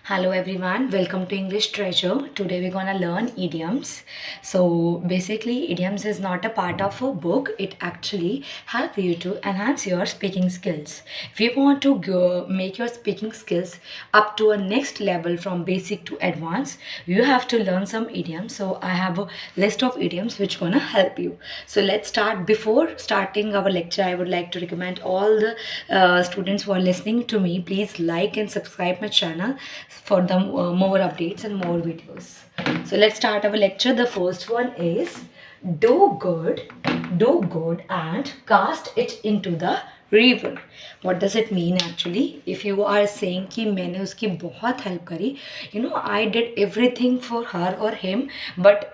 Hello everyone, welcome to English Treasure. Today we're gonna learn idioms. So basically, idioms is not a part of a book. It actually help you to enhance your speaking skills. If you want to make your speaking skills up to a next level from basic to advanced, you have to learn some idioms. So I have a list of idioms which gonna help you. So let's start. Before starting our lecture, I would like to recommend all the students who are listening to me, please like and subscribe my channel for the more updates and more videos. So let's start our lecture. The first one is do good, and cast it into the river. What does it mean actually? If you are saying कि मैंने उसकी बहुत help करी, I did everything for her or him, but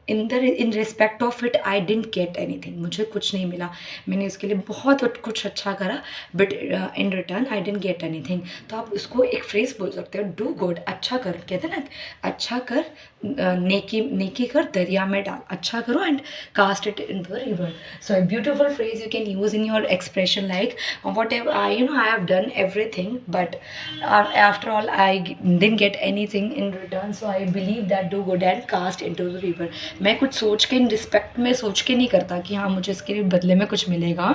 in respect of it I didn't get anything. मुझे कुछ नहीं मिला. मैंने उसके लिए बहुत कुछ अच्छा करा, but in return I didn't get anything. तो आप उसको एक phrase बोल सकते हो, do good, अच्छा कर. कहते हैं ना, अच्छा कर, नेकी कर, दरिया में डाल. अच्छा करो and cast it into the river. So a beautiful phrase you can use in your expression like whatever I have done everything, but after all I didn't get anything in return, so I believe that do good and cast into the river. मैं कुछ सोच के, in respect में सोच के नहीं करता कि हाँ मुझे इसके बदले में कुछ मिलेगा,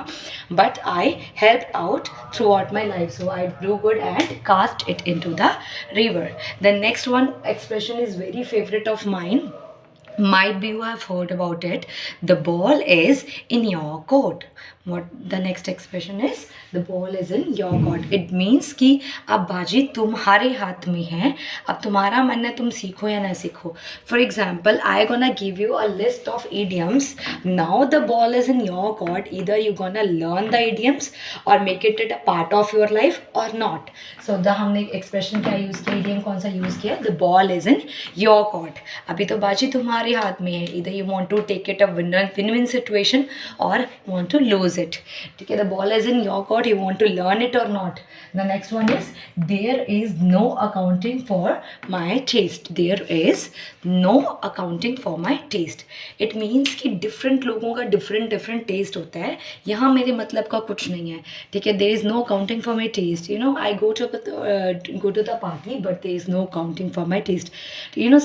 but I help out throughout my life, so I do good and cast it into the river. The next one expression is very favorite of mine. Might be you have heard about it. The ball is in your court. What the next expression is? The ball is in your court. It means कि अब बाजी तुम्हारे हाथ में है, अब तुम्हारा मन है तुम सीखो या ना सीखो. For example, I gonna give you a list of idioms. Now the ball is in your court. Either you gonna learn the idioms or make it a part of your life or not. So the हमने expression क्या use किया, idiom कौन सा use किया? The ball is in your court. अभी तो बाजी तुम्हारे हाथ में है. Either you want to take it a win-win situation or want to lose it. ठीक है, the ball is in your court. You want to learn it or not. The next one is there is no accounting for my taste. There is no accounting for my taste. It means कि different लोगों का different taste होता है. यहाँ मेरे मतलब का कुछ नहीं है. ठीक है, there is no accounting for my taste. I go to the party, but there is no accounting for my taste.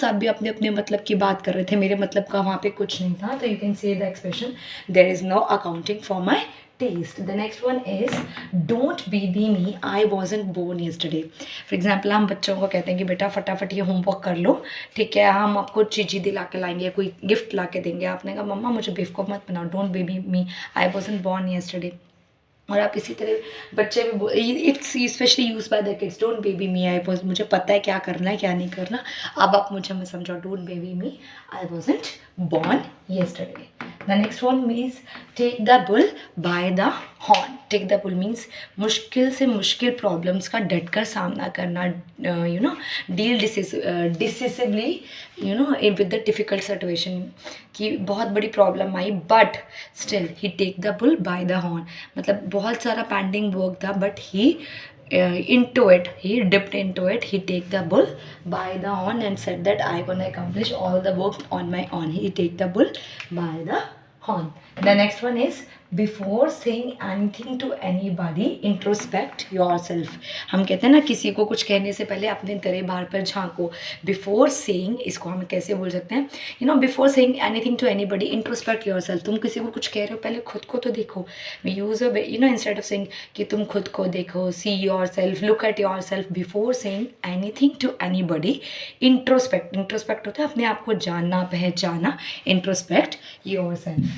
सब भी अपने अपने मतलब की बात कर रहे थे, मेरे मतलब का वहाँ पे कुछ नहीं था. तो you can say the expression there is no accounting for my taste. The next one is don't baby me, I wasn't born yesterday. For example, हम बच्चों को कहते हैं कि बेटा फटाफट ये होमवर्क कर लो, ठीक है, हम आपको चीज़ी दिला के लाएंगे, कोई गिफ्ट ला के देंगे. आपने कहा मम्मा मुझे बेवकूफ़ मत बनाओ, don't baby me, I wasn't born yesterday. और आप इसी तरह बच्चे भी it's specially use by the kids, don't baby me, I was, मुझे पता है क्या करना है क्या नहीं करना, अब आप मुझे मत समझाओ, don't baby me, I wasn't born yesterday. The next one means take the bull by the horn. Take the bull means मुश्किल से मुश्किल प्रॉब्लम्स का डट कर सामना करना, deal decisively with the difficult situation. कि बहुत बड़ी प्रॉब्लम आई but still he take the bull by the horn. मतलब बहुत सारा पेंडिंग वर्क था, but he he dipped into it, he take the bull by the horn and said that I gonna accomplish all the work on my own. He take the bull by the horn. The next one is before saying anything to anybody introspect yourself. हम कहते हैं ना किसी को कुछ कहने से पहले अपने तेरे बाहर पर झांको. Before saying, इसको हम कैसे बोल सकते हैं, before saying anything to anybody introspect yourself. तुम किसी को कुछ कह रहे हो पहले खुद को तो देखो. We use a instead of saying कि तुम खुद को देखो, see yourself, look at yourself. Before saying anything to anybody introspect होता है अपने आप को जानना, पहचाना, introspect yourself.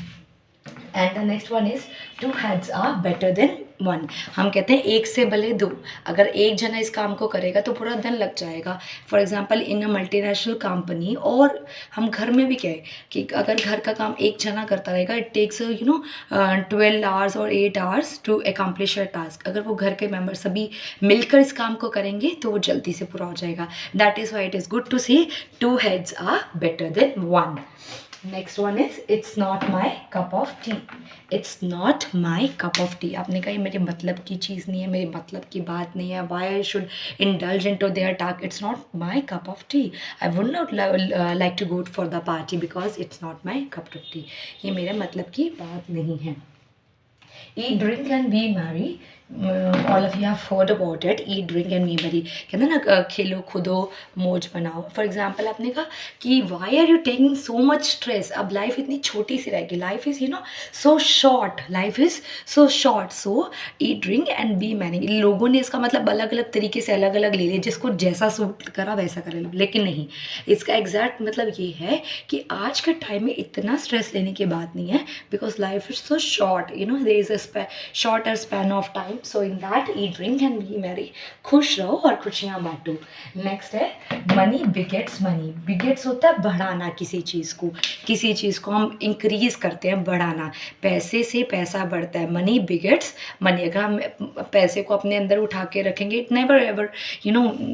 And the next one is two heads are better than one. हम कहते हैं एक से भले दो. अगर एक जना इस काम को करेगा तो पूरा दिन लग जाएगा. For example in a multinational company, और हम घर में भी कहें कि अगर घर का काम एक जना करता रहेगा, इट टेक्स 12 आवर्स और 8 hours to accomplish a task. अगर वो घर के मेम्बर सभी मिलकर इस काम को करेंगे तो वो जल्दी से पूरा हो जाएगा. That is why it is good to see two heads are better than one. Next one is it's not my cup of tea. It's not my cup of tea. आपने कहा ये मेरे मतलब की चीज़ नहीं है, मेरे मतलब की बात नहीं है. Why I should indulge into their task. It's not my cup of tea. I would not like to go for the party because it's not my cup of tea. ये मेरे मतलब की बात नहीं है. Eat, drink and be merry. All of you have heard about it, eat drink and be Mary. कहते हैं ना खेलो खुदो मौज बनाओ। फॉर एग्जाम्पल आपने कहा कि why are you taking so much stress, अब लाइफ इतनी छोटी सी रहेगी, life is so short, life is so short, so eat drink and be merry. लोगों ने इसका मतलब अलग अलग तरीके से अलग अलग ले लिया, जिसको जैसा सूट करा वैसा कर लो, लेकिन नहीं, इसका एग्जैक्ट मतलब ये है कि आज के टाइम में इतना स्ट्रेस लेने की बात नहीं है, because life is so short, there is a shorter span of time, so in that eat drink and be merry. खुश रहो और खुशियाँ बांटो। नेक्स्ट है मनी बिगेट्स मनी। बिगेट्स होता है बढ़ाना किसी चीज़ को, किसी चीज़ को हम इंक्रीज करते हैं, बढ़ाना, पैसे से पैसा बढ़ता है। Money begets money. अगर हम पैसे को अपने अंदर उठा के रखेंगे, इट नेवर एवर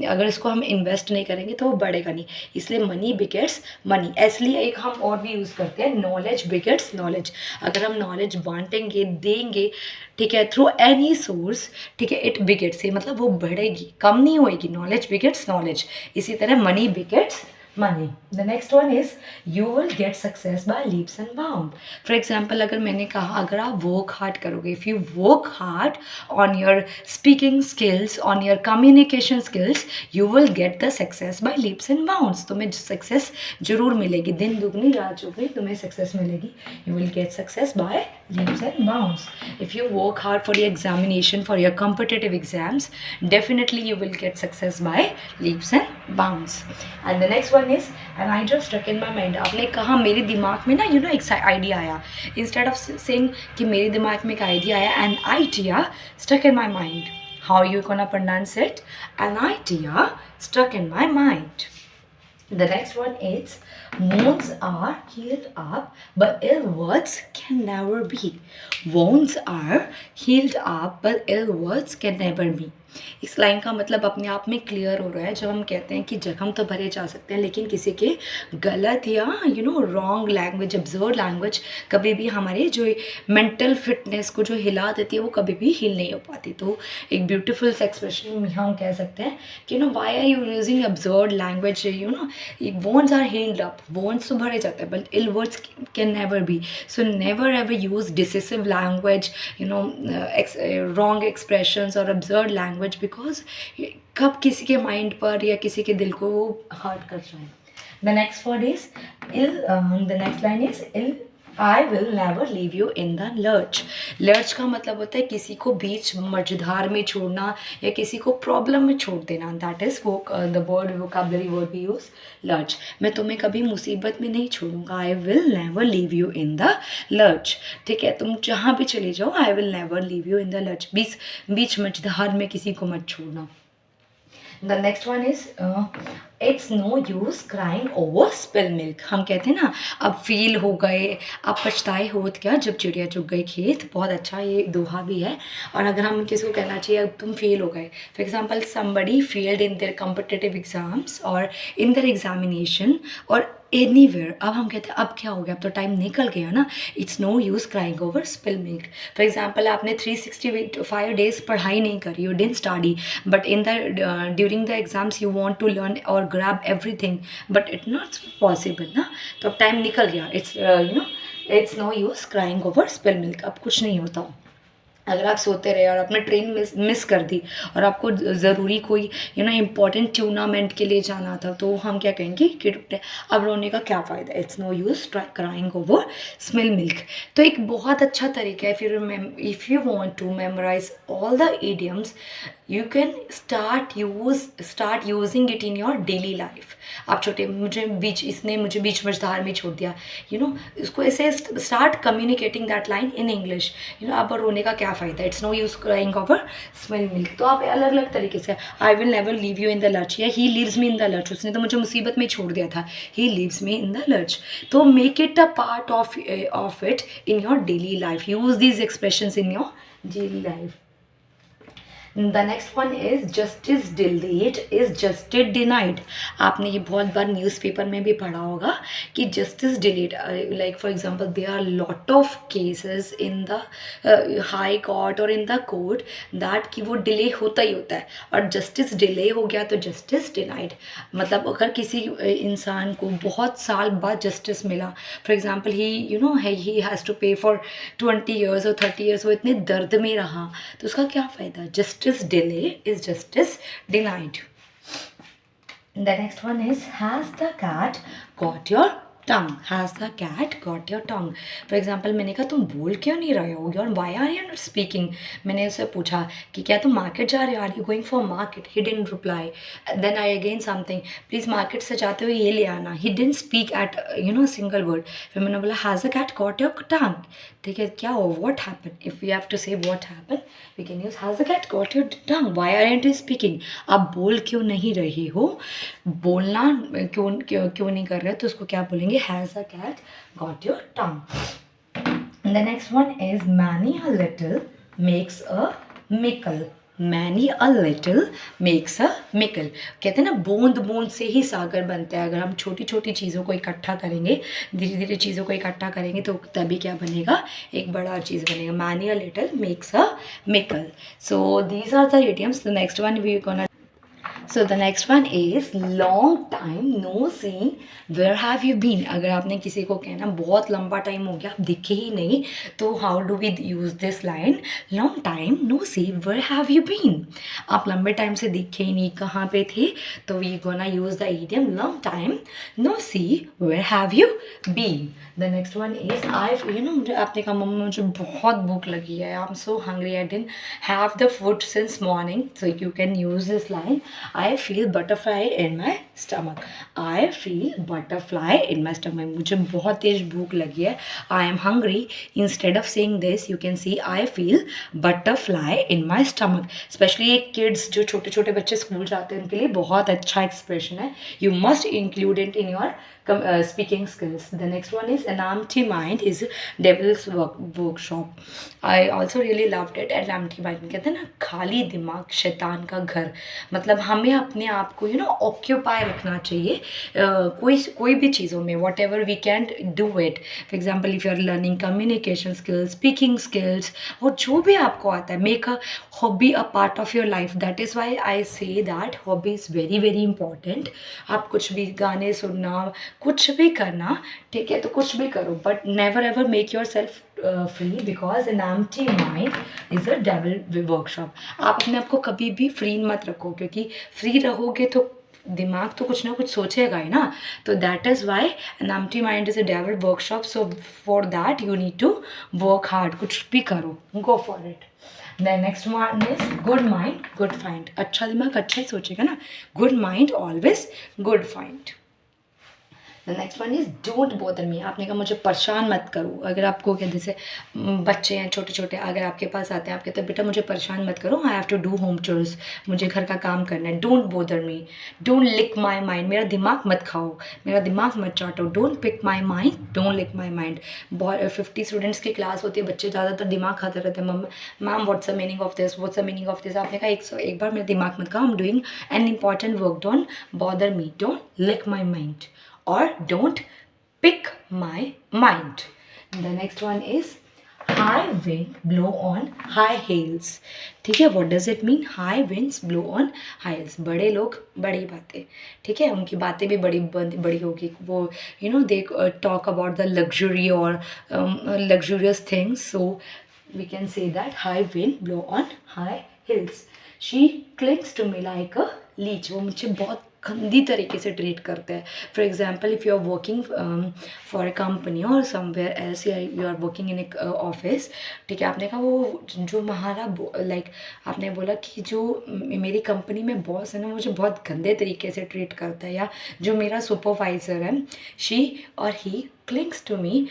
अगर इसको हम इन्वेस्ट नहीं करेंगे तो वो बढ़ेगा नहीं, इसलिए मनी बिगेट्स मनी। इसलिए एक हम और भी यूज़ करते हैं, नॉलेज बिगेट्स नॉलेज। अगर हम नॉलेज बांटेंगे, देंगे, ठीक है, थ्रू एनी सोर्स, ठीक है, इट बिगेट्स से मतलब वो बढ़ेगी, कम नहीं होएगी। Knowledge begets knowledge. इसी तरह money begets money. The next one is you will get success by leaps and bounds. For example, अगर मैंने कहा अगर आप work hard करोगे, if you work hard on your speaking skills, on your communication skills, you will get the success by leaps and bounds. तुम्हें success जरूर मिलेगी, दिन दुगनी रात चौगनी तुम्हें success मिलेगी. You will get success by leaps and bounds. If you work hard for your examination, for your competitive exams, definitely you will get success by leaps and bounds. And the next one is an idea struck in my mind. आपने कहा मेरे दिमाग में ना एक idea आया, instead of saying कि मेरे दिमाग में एक आइडिया आया, an idea struck in my mind. How you gonna pronounce it? An idea struck in my mind. The next one is wounds are healed up, but ill words can never be. Wounds are healed up, but ill words can never be. इस line का मतलब अपने आप में clear हो रहा है जब हम कहते हैं कि जख्म तो भरे जा सकते हैं, लेकिन किसी के गलत या रॉन्ग लैंग्वेज, अब्जर्व लैंग्वेज कभी भी हमारे जो मेंटल फिटनेस को जो हिला देती है वो कभी भी हिल नहीं हो पाती। तो एक ब्यूटीफुल सा एक्सप्रेशन में हम कह सकते हैं कि why are you using absurd language, wounds are healed up, wounds तो भरे जाते हैं, but ill words can never be. So never ever use decisive language, wrong expressions और अब्जर्व लैंग्वेज, बिकॉज कब किसी के माइंड पर या किसी के दिल को वो हर्ट कर जाए। The next word is ill, the next line is I'll I will never leave you in the lurch. Lurch का मतलब होता है किसी को बीच मझधार में छोड़ना या किसी को प्रॉब्लम में छोड़ देना। दैट इज वो the word vocabulary word we use, lurch. मैं तुम्हें कभी मुसीबत में नहीं छोड़ूंगा, I will never leave you in the lurch. ठीक है, तुम जहाँ भी चले जाओ, I will never leave you in the lurch. बीच मझधार में किसी को मत छोड़ना। The next one is it's no use crying over spill milk. हम कहते हैं ना अब फील हो गए, अब पछताए होत क्या जब चिड़िया चुग गई खेत। बहुत अच्छा ये दोहा भी है। और अगर हम किसी को कहना चाहिए अब तुम फेल हो गए, for example somebody failed in their competitive exams और इन देयर एग्जामिनेशन और एनीवेयर, अब हम कहते हैं अब क्या हो गया, अब तो टाइम निकल गया ना। It's no use crying over spill milk. For example आपने 365 डेज पढ़ाई नहीं करी, you didn't study, but in the during the exams you want to learn और grab everything, but it not possible ना, तो अब टाइम निकल गया। It's no use crying over spill milk. अब कुछ नहीं होता। अगर आप सोते रहे और आपने ट्रेन मिस कर दी और आपको ज़रूरी कोई इम्पॉर्टेंट टूर्नामेंट के लिए जाना था, तो हम क्या कहेंगे कि अब रोने का क्या फ़ायदा। It's no use crying over spill milk. तो एक बहुत अच्छा तरीका है, if you want to memorise all the idioms, you can start using it in your daily life. आप छोटे इसने मुझे बीच मझधार में छोड़ दिया, इसको ऐसे start communicating that line in English. अब रोने का क्या फ़ायदा, it's no use crying over spill milk. तो आप अलग अलग तरीके से, I will never leave you in the lurch, या he leaves me in the lurch, उसने तो मुझे मुसीबत में छोड़ दिया था, he leaves me in the lurch. तो make it a part of it in your daily life, use these expressions in your daily life. The next one is justice delayed is justice denied. आपने ये बहुत बार newspaper में भी पढ़ा होगा कि justice delayed, like for example there are lot of cases in the high court और in the court that कि वो डिले होता ही होता है, और जस्टिस डिले हो गया तो जस्टिस डिनाइड. मतलब अगर किसी इंसान को बहुत साल बाद जस्टिस मिला, for example he he has to pay for 20 years और 30 years, वो इतने दर्द में रहा, तो उसका क्या फ़ायदा. Justice delay is justice denied. The next one is, has the cat got your tongue? Has the cat got your tongue? For example, मैंने कहा तुम बोल क्यों नहीं रहे हो, और why are you not speaking? मैंने उससे पूछा कि क्या तुम मार्केट जा रहे हो, are you going for market. He didn't reply. Then I again something, please market से जाते हुए ये ले आना. He didn't speak at single word. फिर मैंने बोला has the cat got your tongue. ठीक है, क्या हो, what happen. If we have to say what happen, we can use has the cat got your tongue, why aren't you speaking. आप बोल क्यों नहीं रहे हो, बोलना क्यों क्यों क्यों नहीं कर रहे, तो उसको क्या बोलेंगे, has the cat got your tongue. The next one is many a little makes a mickle. Many a little makes a mickle. कहते हैं ना, बूंद बूंद से ही सागर बनता है. अगर हम छोटी छोटी चीज़ों को इकट्ठा करेंगे, धीरे धीरे चीज़ों को इकट्ठा करेंगे, तो तभी क्या बनेगा, एक बड़ा चीज़ बनेगा. Many a little makes a mickle. So these are the idioms. The next one we gonna. So the next one is long time no see, where have you been. अगर आपने किसी को कहना बहुत लंबा टाइम हो गया आप दिखे ही नहीं, तो how do we use this line, long time no see, where have you been. आप लंबे टाइम से दिखे ही नहीं, कहाँ पे थे, तो we gonna use the idiom long time no see, where have you been. The next one is मुझे आपने कहा मम्मा मुझे बहुत भूख लगी है, I am so hungry, I didn't have the food since morning. So you can use this line, I feel butterfly in my stomach. I feel butterfly in my stomach. मुझे बहुत तेज भूख लगी है. I am hungry. Instead of saying this, you can see I feel butterfly in my stomach. Especially ये kids जो छोटे छोटे बच्चे स्कूल जाते हैं उनके लिए बहुत अच्छा एक्सप्रेशन है. You must include it in your speaking skills. The next one is, an empty mind is devil's workshop. I also really loved it. An empty mind, कहते हैं ना खाली दिमाग शैतान का घर. मतलब हमें अपने आप को ऑक्यूपाई रखना चाहिए कोई भी चीज़ों में. Whatever we can do it. For example if you are learning communication skills, speaking skills, और जो भी आपको आता है, make a hobby a part of your life. That is why I say that hobby is very very important. आप कुछ भी गाने सुनना, कुछ भी करना, ठीक है, तो कुछ भी करो, but never ever make your self free, because N empty mind is a devil workshop. आप अपने आप को कभी भी फ्री मत रखो, क्योंकि फ्री रहोगे तो दिमाग तो कुछ ना कुछ सोचेगा ही ना. तो that is why an empty mind is a devil workshop. So for that you need to work hard. कुछ भी करो, go for it. The next one is good mind good find. अच्छा दिमाग अच्छा ही सोचेगा ना. Good mind always good find. The next one is don't bother me. आपने कहा मुझे परेशान मत करो. अगर आपको क्या, जैसे बच्चे हैं छोटे छोटे, अगर आपके पास आते हैं, आप कहते हैं बेटा मुझे परेशान मत करो, I have to do home chores, मुझे घर का काम करना है. Don't bother me. Don't lick my mind. मेरा दिमाग मत खाओ, मेरा दिमाग मत चाटो. Don't pick my mind, don't lick my mind. 50 students की क्लास होती है, बच्चे ज़्यादातर दिमाग खाते रहते हैं. Ma'am what's the meaning of this, what's the meaning of this. आपने कहा एक बार मेरा दिमाग मत खाओ, आई am doing an important work. Don't bother me, don't lick my mind, or don't pick my mind. The next one is high wind blow on high heels. ठीक है, what does it mean? High winds blow on high heels. बड़े लोग बड़ी बातें, ठीक है, उनकी बातें भी बड़ी बड़ी होगी. वो they talk about the luxury or luxurious things. So we can say that high wind blow on high heels. She clings to me like a leech. वो मुझे बहुत गंदी तरीके से ट्रीट करते हैं. For example if you are working for a company और somewhere else, you are working in a office, ठीक है, आपने कहा वो जो हमारा लाइक आपने बोला कि जो मेरी कंपनी में बॉस है ना, मुझे बहुत गंदे तरीके से ट्रीट करता है, या जो मेरा सुपरवाइज़र है, शी और ही clings to me,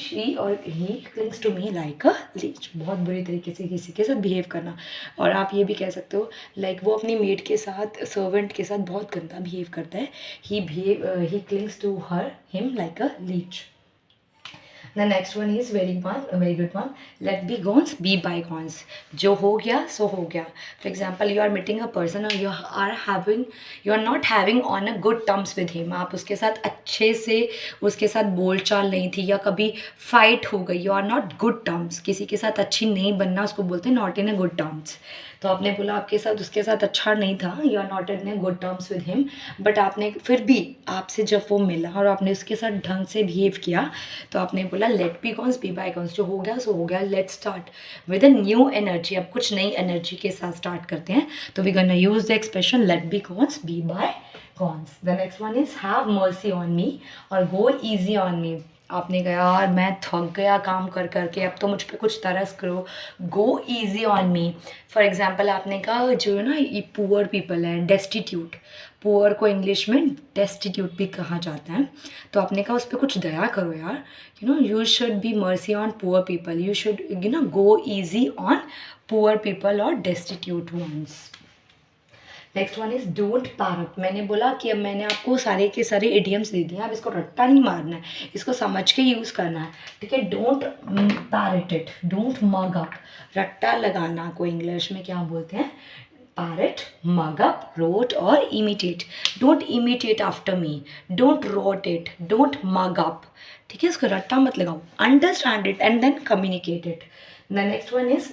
she or he clings to me like a leech. बहुत बुरी तरीके से किसी के साथ बिहेव करना. और आप ये भी कह सकते हो लाइक वो अपनी मेड के साथ, सर्वेंट के साथ बहुत गंदा बिहेव करता है. he clings to her him like a leech. The next one is a very good one. Let bygones be bygones. जो हो गया सो हो गया. For example, you are meeting a person or you are not having on a good terms with him. आप उसके साथ अच्छे से उसके साथ बोलचाल नहीं थी या कभी फाइट हो गई. You are not good terms. किसी के साथ अच्छी नहीं बनना उसको बोलते हैं not in a good terms. तो आपने बोला आपके साथ उसके साथ अच्छा नहीं था, you are not in a good terms with him, but आपने फिर भी आपसे जब वो मिला और आपने उसके साथ ढंग से बिहेव किया तो आपने बोला लेट bygones बी bygones. जो हो गया सो हो गया. Let start with a new energy. अब कुछ नई एनर्जी के साथ स्टार्ट करते हैं. तो we gonna use the expression let bygones be bygones. The next one is have mercy on me और गो ईजी ऑन मी. आपने कहा यार मैं थक गया काम कर करके, अब तो मुझ पे कुछ तरस करो. गो easy on me. For example आपने कहा जो है ना ये पुअर पीपल है, डेस्टिट्यूट. पुअर को इंग्लिश में डेस्टिट्यूट भी कहा जाता है. तो आपने कहा उस पर कुछ दया करो यार. You should be mercy on poor people. You should go easy on poor people और destitute ones. Next one is don't parrot. मैंने बोला कि अब मैंने आपको सारे के सारे इडियम्स दे दिए, अब इसको रट्टा नहीं मारना है, इसको समझ के यूज़ करना है. ठीक है. Don't parrot it, don't mug up. रट्टा लगाना को इंग्लिश में क्या बोलते हैं? पैरट, मग अप, रोट और imitate. Don't imitate after me, don't rote it, don't mug up. ठीक है. इसको रट्टा मत लगाओ. Understand it and then communicate it. The next one is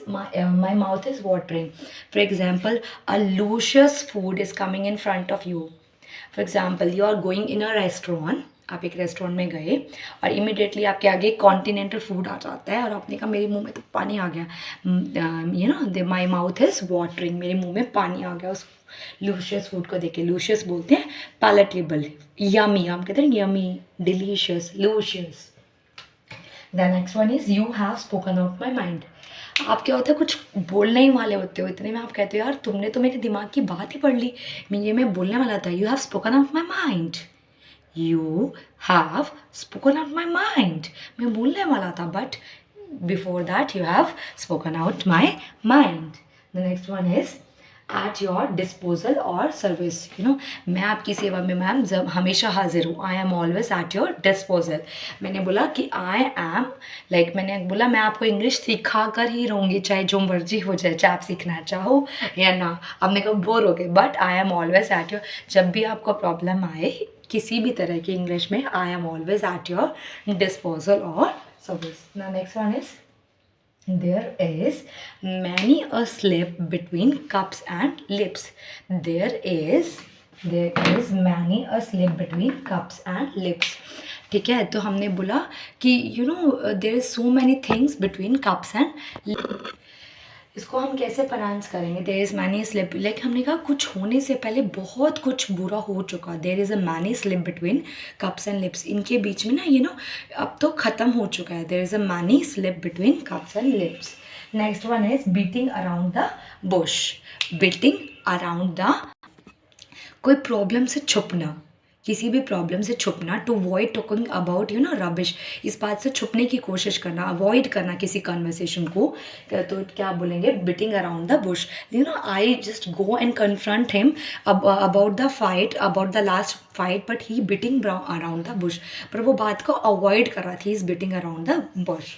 my mouth is watering. For example, a luscious food is coming in front of you. For example, you are going in a restaurant. आप एक restaurant में गए और immediately आपके आगे continental food आ जाता है और आपने कहा मेरे मुंह में तो पानी आ गया. My mouth is watering. मेरे मुंह में पानी आ गया उस लूशियस फूड को देखे. लूशियस बोलते हैं पैलेटेबल. यमी हम कहते हैं yummy, delicious, luscious. The next one is you have spoken out my mind. आप क्या होता है कुछ बोलने ही वाले होते हो, इतने में आप कहते हो यार तुमने तो मेरे दिमाग की बात ही पढ़ ली, मैं बोलने वाला था. You have spoken out my mind. You have spoken out my mind. मैं बोलने वाला था but before that you have spoken out my mind. The next one is eight your disposal और सर्विस. मैं आपकी सेवा में मैम जब हमेशा हाजिर हूँ. आई am always at your disposal. मैंने बोला कि आई एम मैंने बोला मैं आपको इंग्लिश सिखा कर ही रहूँगी चाहे जो मर्जी हो जाए, चाहे आप सीखना चाहो या ना. आपने कहा बोर हो गए, but I am always at your. जब भी आपको प्रॉब्लम आए किसी भी तरह की इंग्लिश में, I am always at your disposal और service. Next one is there is many a slip between cups and lips. There is many a slip between cups and lips. ठीक है. तो हमने बोला कि there is so many things between cups and lips. इसको हम कैसे pronounce करेंगे? There is many slip. हमने कहा कुछ होने से पहले बहुत कुछ बुरा हो चुका. There is a many slip between cups and lips. इनके बीच में ना अब तो ख़त्म हो चुका है. There is a many slip between cups and lips. Next one is beating around the bush. Beating around the, कोई प्रॉब्लम से छुपना, किसी भी प्रॉब्लम से छुपना. To avoid talking about rubbish. इस बात से छुपने की कोशिश करना, अवॉइड करना किसी कन्वर्सेशन को. तो क्या बोलेंगे? Beating around the Bush. I just go and confront him about the fight, about the last fight, but he beating around the Bush. पर वो बात को अवॉइड कर रहा था. He is beating around the Bush.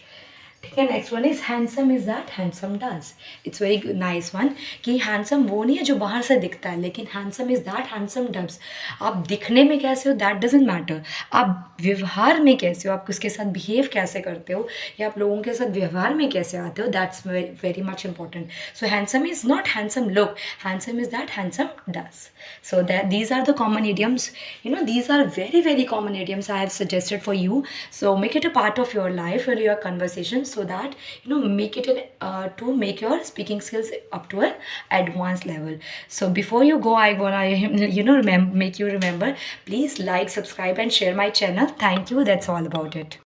ठीक है. Next one is handsome is that handsome does. It's very nice one कि हैंडसम वो नहीं है जो बाहर से दिखता है, लेकिन handsome is that handsome does. आप दिखने में कैसे हो दैट डजेंट मैटर. आप व्यवहार में कैसे हो, आप किसके साथ बिहेव कैसे करते हो या आप लोगों के साथ व्यवहार में कैसे आते हो, that's very much important. So handsome is not handsome look, handsome is that handsome does. So that these are the common idioms. These are very common idioms I have suggested for you. So make it a part of your life or your conversation, so that make it to make your speaking skills up to an advanced level. So before you go, I wanna make you remember, please like, subscribe and share my channel. Thank you. That's all about it.